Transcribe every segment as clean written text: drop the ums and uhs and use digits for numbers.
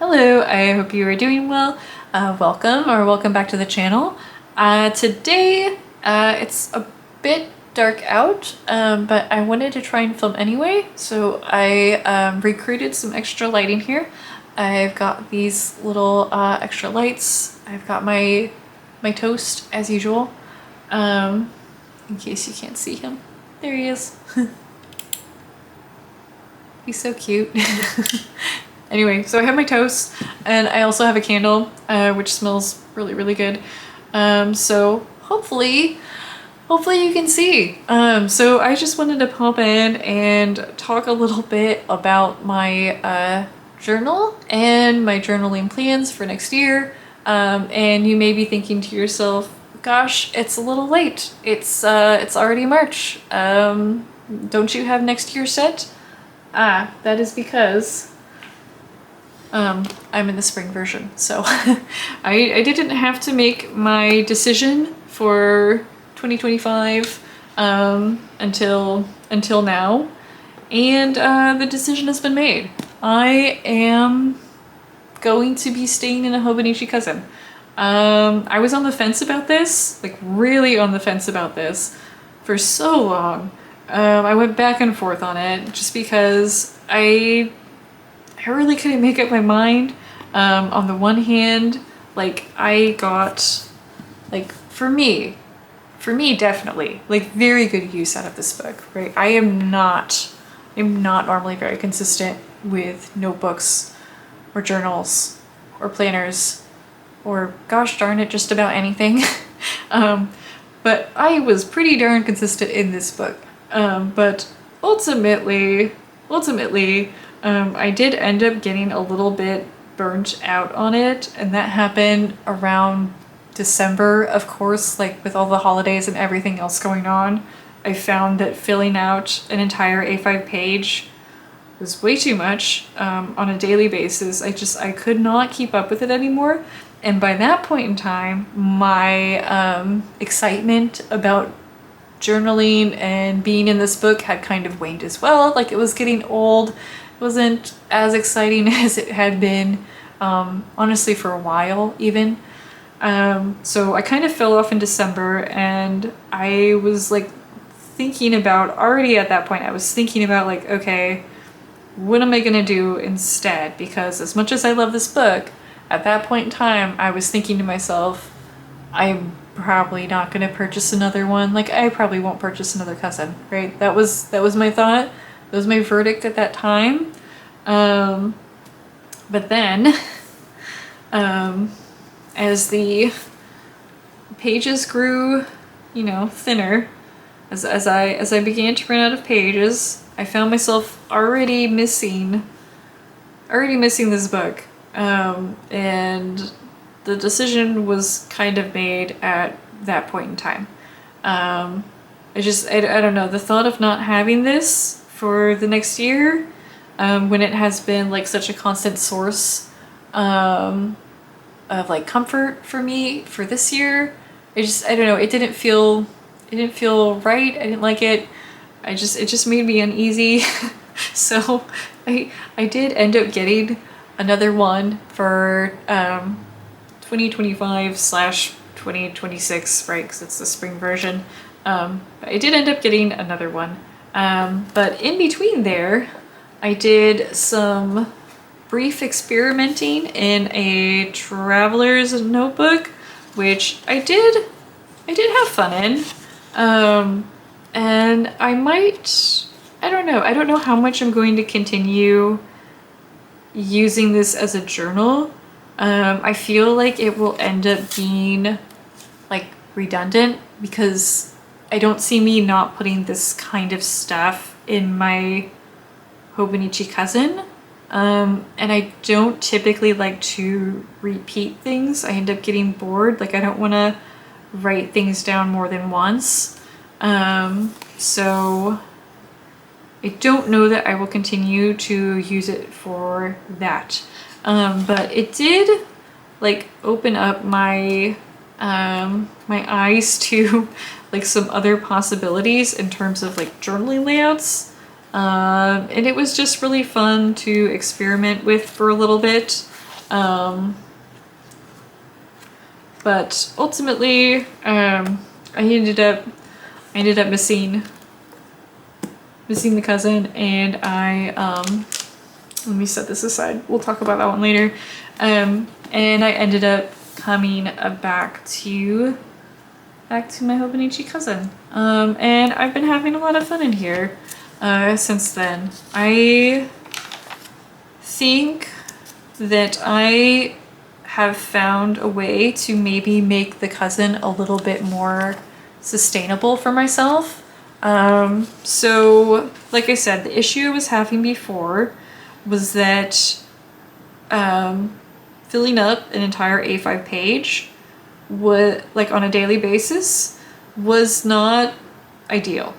Hello, I hope you are doing well. Welcome back to the channel. Today, it's a bit dark out, but I wanted to try and film anyway, so I recruited some extra lighting here. I've got these little extra lights. I've got my toast as usual, in case you can't see him. There he is. He's so cute. Anyway, so I have my toast and I also have a candle, which smells really, really good. So hopefully you can see. So I just wanted to pop in and talk a little bit about my journal and my journaling plans for next year. And you may be thinking to yourself, gosh, it's a little late. It's already March. Don't you have next year set? That is because I'm in the spring version, so I didn't have to make my decision for 2025 until now, and the decision has been made. I am going to be staying in a Hobonichi Cousin. I was on the fence about this, like really on the fence about this for so long. I went back and forth on it just because I really couldn't make up my mind. On the one hand, like I got, like for me definitely, like very good use out of this book, right? I'm not normally very consistent with notebooks or journals or planners or gosh darn it, just about anything. But I was pretty darn consistent in this book. But ultimately, I did end up getting a little bit burnt out on it, and that happened around December, of course, like with all the holidays and everything else going on. I found that filling out an entire A5 page was way too much on a daily basis. I could not keep up with it anymore. And by that point in time, my excitement about journaling and being in this book had kind of waned as well. Like it was getting old. It wasn't as exciting as it had been, honestly, for a while even. So I kind of fell off in December, and I was like thinking about, already at that point, I was thinking about like, okay, what am I gonna do instead? Because as much as I love this book, at that point in time, I was thinking to myself, I'm probably not gonna purchase another one. Like I probably won't purchase another cousin, right? That was my thought. That was my verdict at that time. But then, as the pages grew, you know, thinner, as I began to run out of pages, I found myself already missing this book. And the decision was kind of made at that point in time. I don't know, the thought of not having this for the next year, when it has been like such a constant source of like comfort for me for this year, I don't know, it didn't feel right. I didn't like it. It just made me uneasy. So I did end up getting another one for 2025/2026, right? Because it's the spring version. But I did end up getting another one. But in between there, I did some brief experimenting in a traveler's notebook, which I did have fun in. And I don't know how much I'm going to continue using this as a journal. I feel like it will end up being like redundant because I don't see me not putting this kind of stuff in my Hobonichi Cousin. And I don't typically like to repeat things. I end up getting bored. Like I don't want to write things down more than once. So I don't know that I will continue to use it for that. But it did like open up my my eyes to like some other possibilities in terms of like journaling layouts. And it was just really fun to experiment with for a little bit. But ultimately, I ended up missing the cousin, and let me set this aside. We'll talk about that one later. And I ended up coming back to my Hobonichi Cousin. And I've been having a lot of fun in here since then. I think that I have found a way to maybe make the cousin a little bit more sustainable for myself. So like I said, the issue I was having before was that filling up an entire A5 page would, like on a daily basis, was not ideal.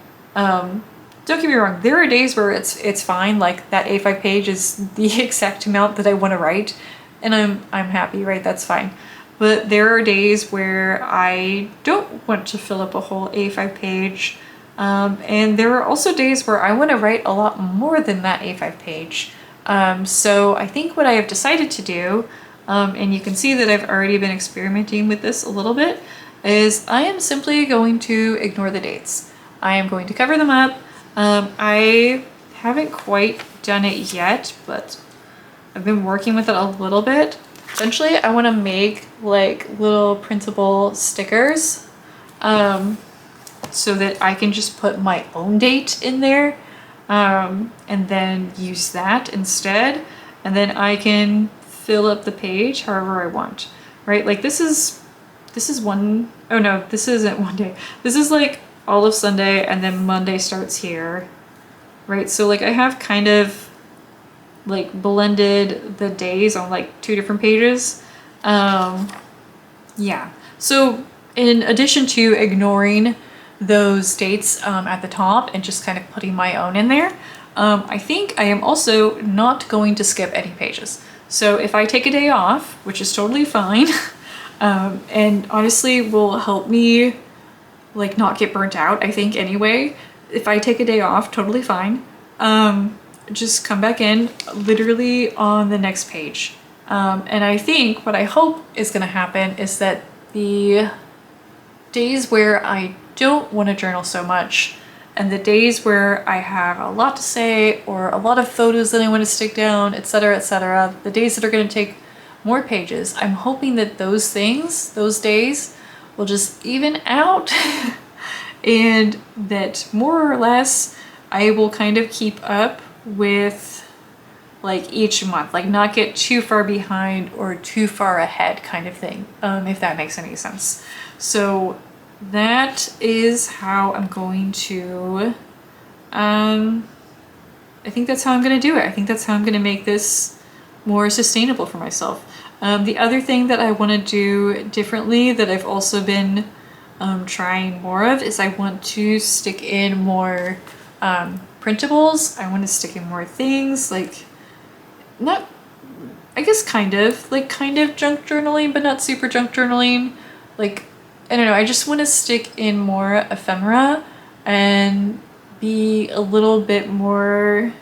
Don't get me wrong, there are days where it's fine, like that A5 page is the exact amount that I want to write, and I'm happy, right? That's fine. But there are days where I don't want to fill up a whole A5 page, and there are also days where I want to write a lot more than that A5 page. So I think what I have decided to do, and you can see that I've already been experimenting with this a little bit, is I am simply going to ignore the dates. I am going to cover them up. I haven't quite done it yet, but I've been working with it a little bit. Eventually, I want to make like little printable stickers so that I can just put my own date in there and then use that instead. And then I can fill up the page however I want, right? Like this is one, oh no, this isn't one day. This is like all of Sunday, and then Monday starts here, right? So like I have kind of like blended the days on like 2 different pages. Yeah, so in addition to ignoring those dates at the top and just kind of putting my own in there, I think I am also not going to skip any pages. So if I take a day off, which is totally fine, and honestly will help me like not get burnt out, I think anyway, if I take a day off, totally fine. Just come back in literally on the next page. And I think what I hope is gonna happen is that the days where I don't want to journal so much, and the days where I have a lot to say or a lot of photos that I want to stick down, etc., the days that are going to take more pages, I'm hoping that those days will just even out and that more or less I will kind of keep up with like each month, like not get too far behind or too far ahead kind of thing, if that makes any sense. So that is how I'm going to, I think that's how I'm going to do it. I think that's how I'm going to make this more sustainable for myself. The other thing that I want to do differently that I've also been trying more of is I want to stick in more printables. I want to stick in more things like, not, I guess kind of junk journaling, but not super junk journaling. Like, I don't know, I just want to stick in more ephemera and be a little bit more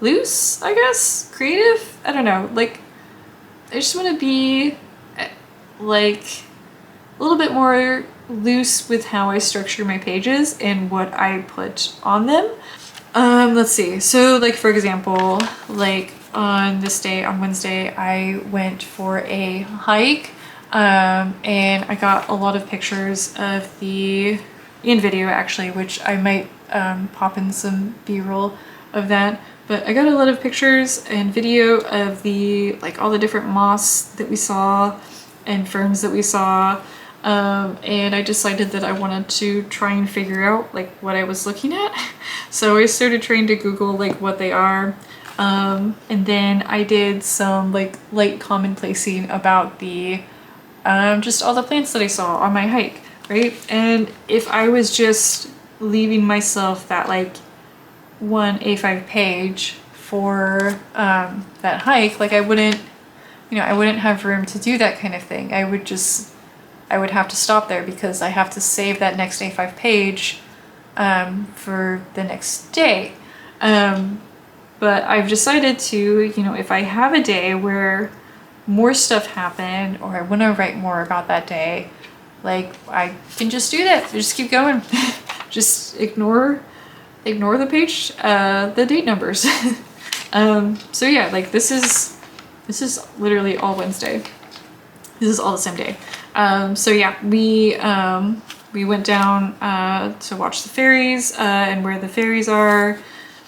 loose, I guess, creative. I don't know, like I just want to be like a little bit more loose with how I structure my pages and what I put on them. Let's see, so like for example, like on this day, on Wednesday, I went for a hike, and I got a lot of pictures of in video actually, which I might pop in some b-roll of that, but I got a lot of pictures and video of like all the different moss that we saw and ferns that we saw, and I decided that I wanted to try and figure out like what I was looking at. So I started trying to Google like what they are, and then I did some like light commonplacing about just all the plants that I saw on my hike, right? And if I was just leaving myself that like one A5 page for that hike, like I wouldn't have room to do that kind of thing. I would have to stop there because I have to save that next A5 page for the next day. But I've decided to, if I have a day where more stuff happen or I want to write more about that day, like I can just do that. Just keep going. Just ignore the page, the date numbers. So yeah, like this is literally all Wednesday. This is all the same day. So yeah, we went down to watch the fairies and where the fairies are.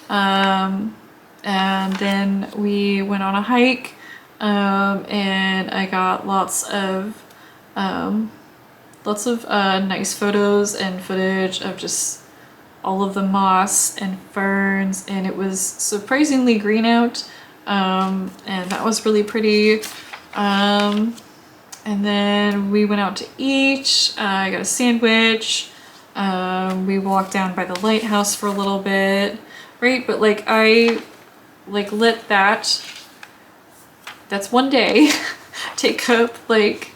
And then we went on a hike, and I got lots of nice photos and footage of just all of the moss and ferns, and it was surprisingly green out, and that was really pretty. And then we went out to eat. I got a sandwich. We walked down by the lighthouse for a little bit, right? But like I let that's one day take up like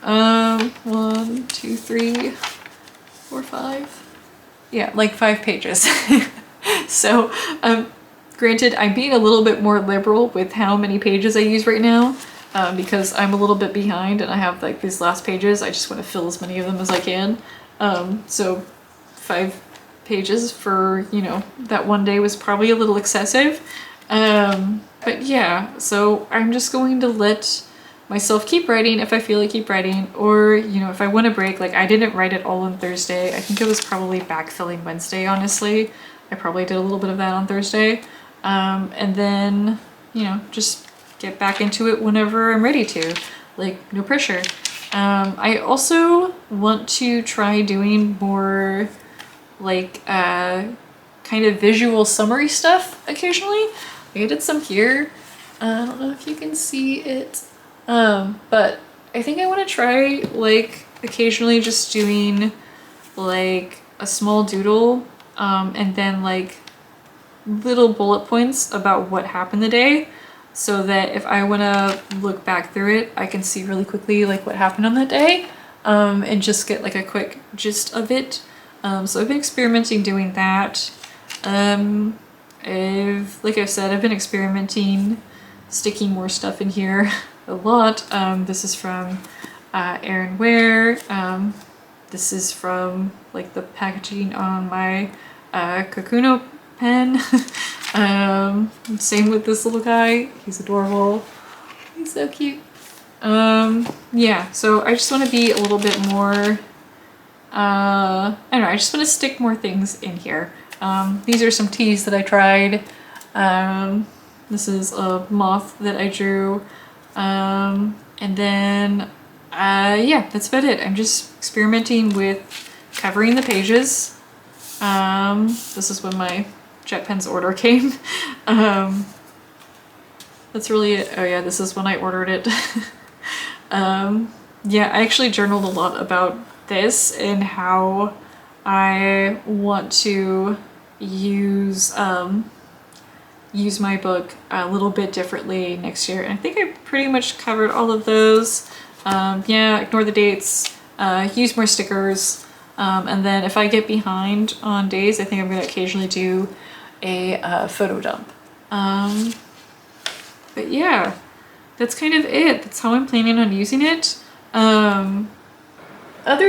1, 2, 3, 4, 5. Yeah, like 5 pages. So granted, I'm being a little bit more liberal with how many pages I use right now, because I'm a little bit behind and I have like these last pages. I just want to fill as many of them as I can. So 5 pages for, you know, that one day was probably a little excessive. But yeah, so I'm just going to let myself keep writing if I feel like keep writing, or, you know, if I want to break. Like I didn't write it all on Thursday. I think it was probably backfilling Wednesday, honestly. I probably did a little bit of that on Thursday. And then, you know, just get back into it whenever I'm ready to. Like, no pressure. I also want to try doing more like kind of visual summary stuff occasionally. I did some here. I don't know if you can see it. But I think I want to try like occasionally just doing like a small doodle, and then like little bullet points about what happened the day, so that if I want to look back through it, I can see really quickly like what happened on that day, and just get like a quick gist of it. So I've been experimenting doing that. Like I've said, I've been experimenting sticking more stuff in here a lot. This is from Erin Ware. This is from like the packaging on my Kakuno pen. Same with this little guy. He's adorable. He's so cute. Yeah, so I just want to be a little bit more, I don't know, I just want to stick more things in here. These are some teas that I tried. This is a moth that I drew. And then, yeah, that's about it. I'm just experimenting with covering the pages. This is when my jet pen's order came. That's really it. Oh yeah, this is when I ordered it. Yeah, I actually journaled a lot about this and how I want to use my book a little bit differently next year. And I think I pretty much covered all of those. Yeah, ignore the dates, use more stickers, and then if I get behind on days, I think I'm going to occasionally do a photo dump. But yeah, that's kind of it. That's how I'm planning on using it. Other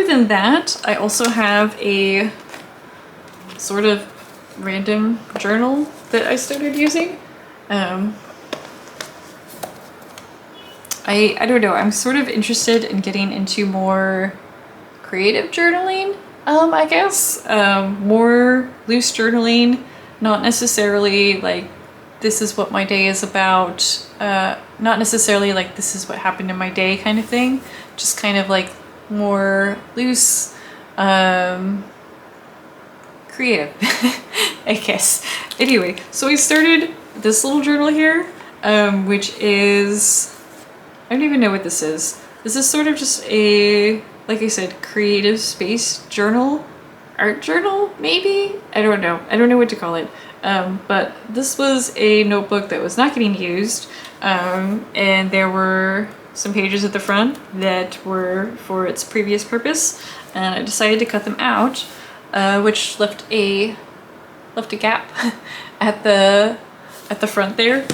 than that, I also have a sort of random journal that I started using. I don't know, I'm sort of interested in getting into more creative journaling, I guess. More loose journaling, not necessarily like this is what my day is about, not necessarily like this is what happened in my day kind of thing, just kind of like more loose, creative, I guess. Anyway, so I started this little journal here, which is, I don't even know what this is. This is sort of just a, like I said, creative space journal, art journal, maybe? I don't know. I don't know what to call it. But this was a notebook that was not getting used, and there were some pages at the front that were for its previous purpose, and I decided to cut them out, which left a gap at the front there.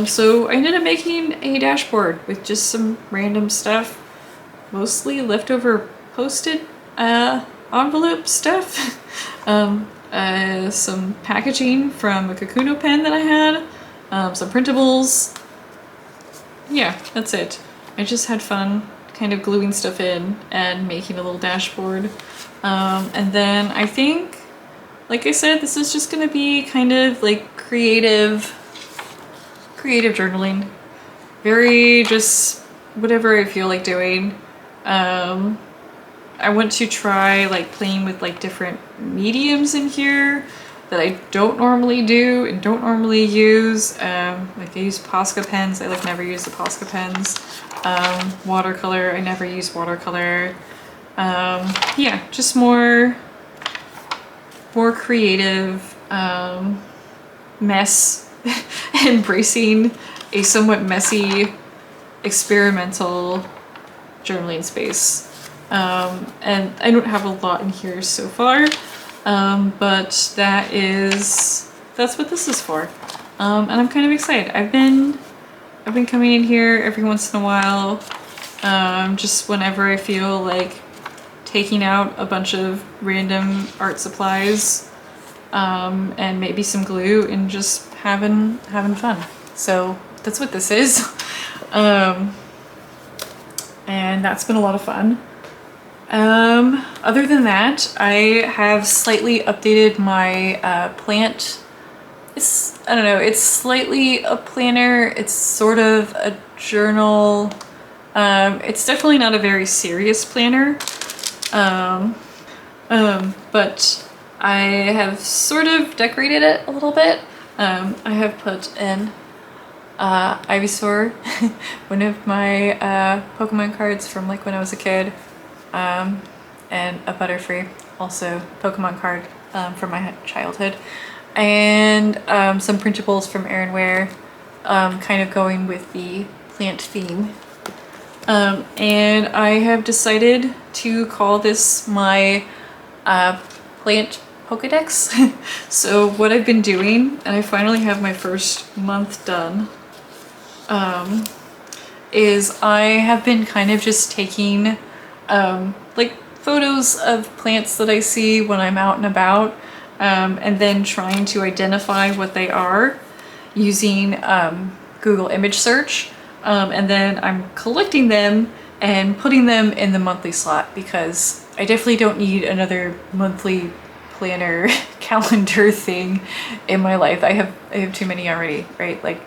So I ended up making a dashboard with just some random stuff, mostly leftover post-it envelope stuff. Some packaging from a Kakuno pen that I had, some printables. Yeah, that's it. I just had fun kind of gluing stuff in and making a little dashboard. And then I think, like I said, this is just gonna be kind of like creative journaling. Very just whatever I feel like doing. I want to try like playing with like different mediums in here that I don't normally do and don't normally use. Like I use Posca pens. I like never use the Posca pens. Watercolor. I never use watercolor. Yeah, just more creative, mess, embracing a somewhat messy, experimental journaling space. And I don't have a lot in here so far, but that's what this is for. And I'm kind of excited. I've been coming in here every once in a while, just whenever I feel like taking out a bunch of random art supplies, and maybe some glue and just having fun. So that's what this is. And that's been a lot of fun. Other than that, I have slightly updated my plant. I don't know, it's slightly a planner. It's sort of a journal. It's definitely not a very serious planner. But I have sort of decorated it a little bit. I have put in Ivysaur, one of my Pokemon cards from like when I was a kid, and a Butterfree, also Pokemon card from my childhood, and some printables from Erenware, kind of going with the plant theme. And I have decided to call this my plant Pokedex. So what I've been doing, and I finally have my first month done, is I have been kind of just taking like photos of plants that I see when I'm out and about, and then trying to identify what they are using Google image search, and then I'm collecting them and putting them in the monthly slot, because I definitely don't need another monthly planner calendar thing in my life. I have too many already, right? Like,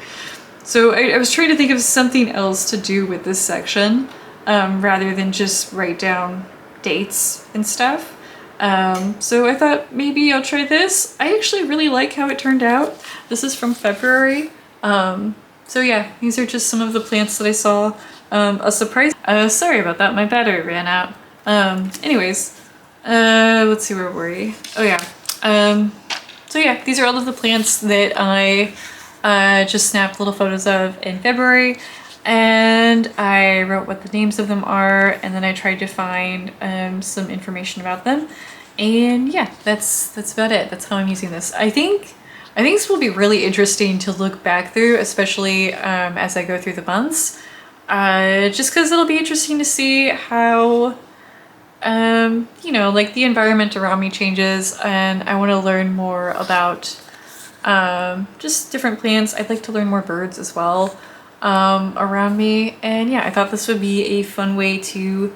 so I was trying to think of something else to do with this section, rather than just write down dates and stuff. So I thought maybe I'll try this. I actually really like how it turned out. This is from February. So yeah, these are just some of the plants that I saw. A surprise. Sorry about that, my battery ran out. Anyways, let's see, where were we? Oh yeah. So yeah, these are all of the plants that I just snapped little photos of in February, and I wrote what the names of them are, and then I tried to find some information about them. And yeah, that's about it. That's how I'm using this. I think this will be really interesting to look back through, especially as I go through the months. Just because it'll be interesting to see how, you know, like the environment around me changes, and I want to learn more about just different plants. I'd like to learn more birds as well around me, and yeah, I thought this would be a fun way to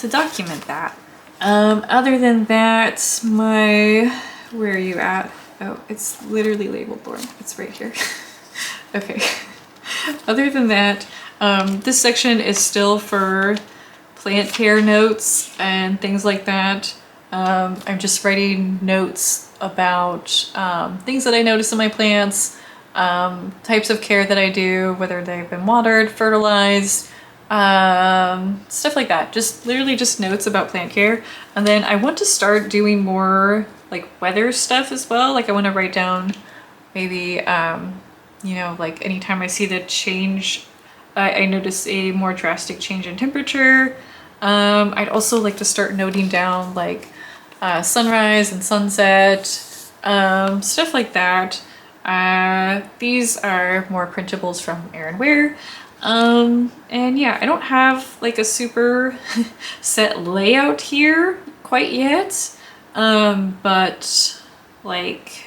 document that. Other than that, where are you at? Oh, it's literally labeled, Lauren. It's right here. Okay. Other than that, this section is still for plant care notes and things like that. I'm just writing notes about things that I notice in my plants, types of care that I do, whether they've been watered, fertilized, stuff like that. Just literally just notes about plant care. And then I want to start doing more like weather stuff as well. Like I want to write down maybe, you know, like anytime I see the change, I notice a more drastic change in temperature. I'd also like to start noting down like sunrise and sunset, stuff like that. These are more printables from Erin Ware. And yeah, I don't have like a super set layout here quite yet. But like,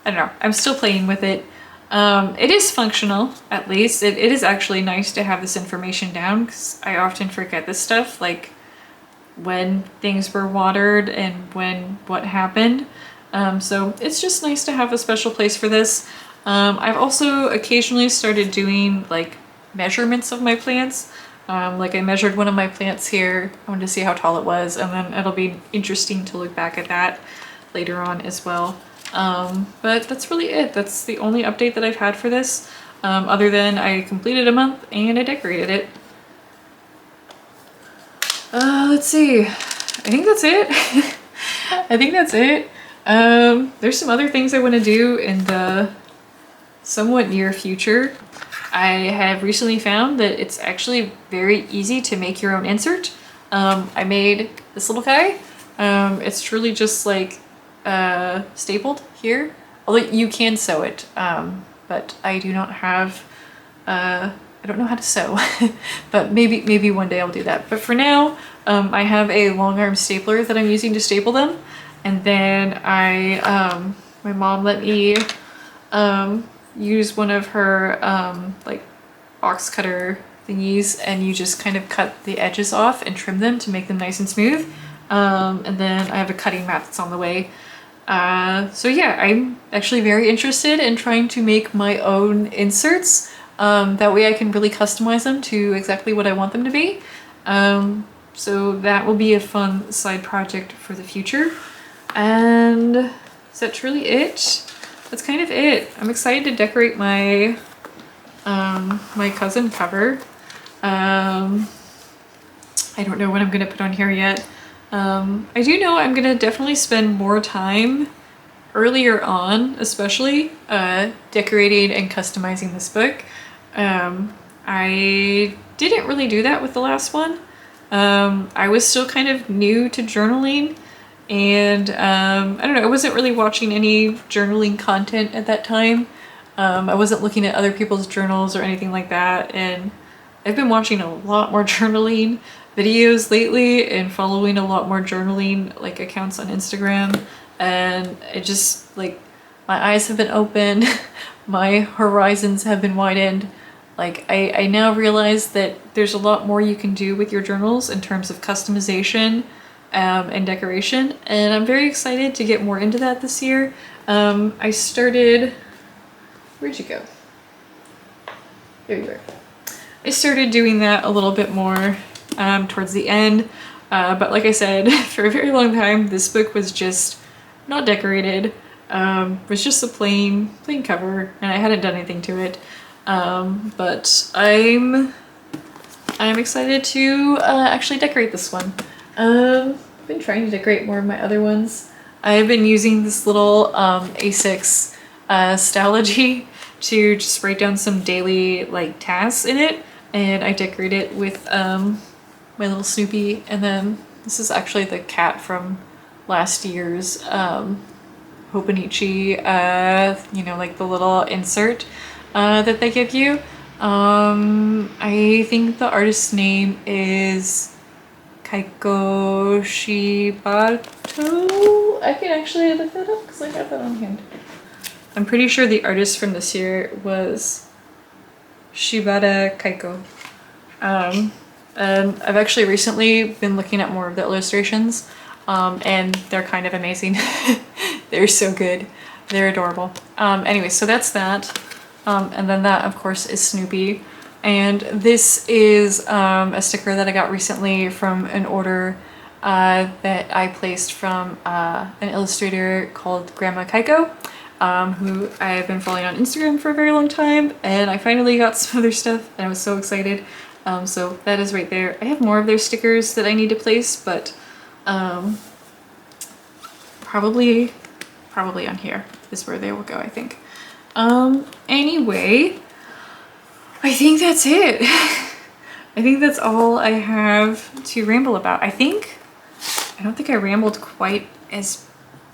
I don't know, I'm still playing with it. It is functional, at least. It is actually nice to have this information down because I often forget this stuff, like when things were watered and what happened. So it's just nice to have a special place for this. I've also occasionally started doing like measurements of my plants. Like I measured one of my plants here. I wanted to see how tall it was, and then it'll be interesting to look back at that later on as well. But that's really it. That's the only update that I've had for this, other than I completed a month and I decorated it. Let's see. I think that's it. I think that's it. There's some other things I want to do in the somewhat near future. I have recently found that it's actually very easy to make your own insert. I made this little guy. It's truly just like stapled here. Although you can sew it, but I do not have, I don't know how to sew, but maybe one day I'll do that. But for now, I have a long arm stapler that I'm using to staple them. And then my mom let me use one of her like box cutter thingies, and you just kind of cut the edges off and trim them to make them nice and smooth. And then I have a cutting mat that's on the way. So yeah, I'm actually very interested in trying to make my own inserts. That way I can really customize them to exactly what I want them to be. So that will be a fun side project for the future. And is that really it? That's kind of it. I'm excited to decorate my my cousin cover. I don't know what I'm gonna put on here yet. I do know I'm gonna definitely spend more time earlier on, especially decorating and customizing this book. I didn't really do that with the last one. I was still kind of new to journaling, and I don't know, I wasn't really watching any journaling content at that time. I wasn't looking at other people's journals or anything like that, and I've been watching a lot more journaling videos lately and following a lot more journaling like accounts on Instagram, and it just like my eyes have been opened, my horizons have been widened. Like I now realize that there's a lot more you can do with your journals in terms of customization and decoration, and I'm very excited to get more into that this year. I started, where'd you go? There you are. I started doing that a little bit more towards the end, but like I said, for a very long time this book was just not decorated. It was just a plain cover, and I hadn't done anything to it. But I'm excited to actually decorate this one. I've been trying to decorate more of my other ones. I've been using this little A6 Stalogy to just write down some daily like tasks in it, and I decorate it with my little Snoopy, and then this is actually the cat from last year's Hobonichi, you know, like the little insert that they give you. I think the artist's name is Kaiko Shibato. I can actually look that up because I have that on hand. I'm pretty sure the artist from this year was Shibata Kaiko. And I've actually recently been looking at more of the illustrations, and they're kind of amazing. They're so good. They're adorable. Anyway, so that's that. And then that, of course, is Snoopy. And this is a sticker that I got recently from an order that I placed from an illustrator called Grandma Kaiko, who I've been following on Instagram for a very long time. And I finally got some of their stuff, and I was so excited. So that is right there. I have more of their stickers that I need to place, but probably on here is where they will go, I think. Anyway, I think that's it. I think that's all I have to ramble about. I don't think I rambled quite as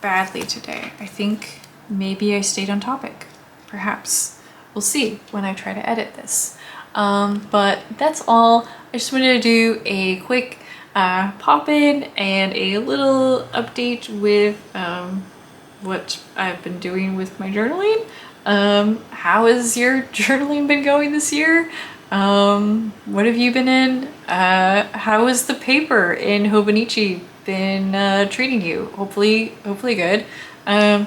badly today. I think maybe I stayed on topic. Perhaps. We'll see when I try to edit this. But that's all. I just wanted to do a quick pop-in and a little update with what I've been doing with my journaling. How has your journaling been going this year? What have you been in? How has the paper in Hobonichi been treating you? Hopefully good. I'm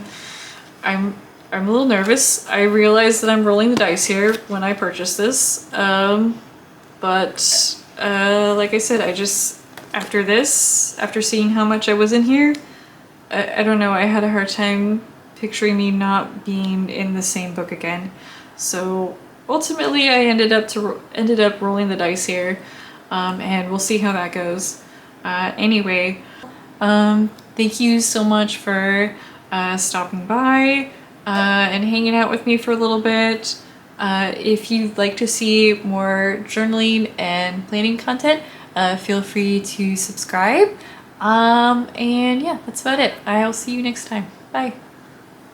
a little nervous. I realize that I'm rolling the dice here when I purchased this. But like I said, after seeing how much I was in here, I don't know, I had a hard time picturing me not being in the same book again. So ultimately I ended up rolling the dice here, and we'll see how that goes. Anyway, thank you so much for stopping by and hanging out with me for a little bit. If you'd like to see more journaling and planning content, feel free to subscribe. And yeah, that's about it. I'll see you next time. Bye.